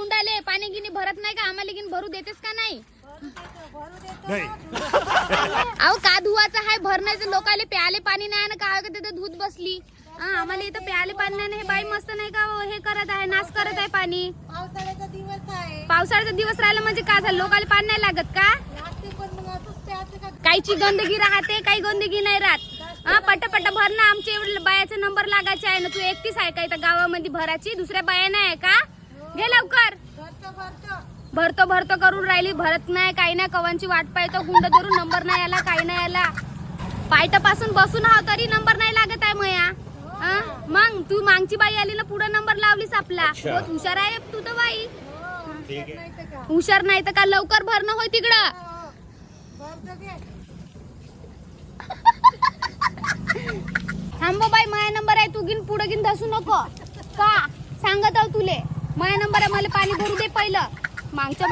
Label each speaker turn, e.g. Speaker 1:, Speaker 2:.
Speaker 1: हुंडाले पाणी गिनी भरत नाही का? आम्हाला गिनी भरू देतेस का नाही? अहो का धुवाचं आहे भरण्याचं लोकाले प्याले पाणी नाही ना काय का तिथे धूत बसली. आम्हाला इथं प्याले पाणी नाही. हे बाई मस्त नाही का हे करत आहे नाश करत आहे पाणी.
Speaker 2: पावसाळ्याचा दिवस आहे.
Speaker 1: पावसाळ्याचा दिवस राहिला म्हणजे काय झालं लोकाले पाणी नाही लागत का? काहीची गंदगी राहते काही गंदगी नाही राहत. पटापट भर ना. आमच्या एवढे बायाचा नंबर लागायचा आहे ना. तू एकटीच आहे का इथं गावामध्ये भराची? दुसऱ्या बाया नाही आहे का? घे लवकर. भरतो भरतो करून राहिली भरत नाही काही नाही. कवांची वाट पाहतो गुंड धरून नंबर नाही आला काही नाही आला. पायटापासून बसून आहो तरी नंबर नाही लागत आहे मया. मग तू मागची बाई आली ना पुढे नंबर लावलीस आपला. बहुत हुशार आहे तू तर बाई. हुशार नाही तर का लवकर भरणं होय तिकडं. थांब बाई माया नंबर आहे. तू गिन पुढे गिन धसू नको का सांगत आहो तुले. माया नंबर आहे मला पाणी भरू दे पहिलं. मागच्या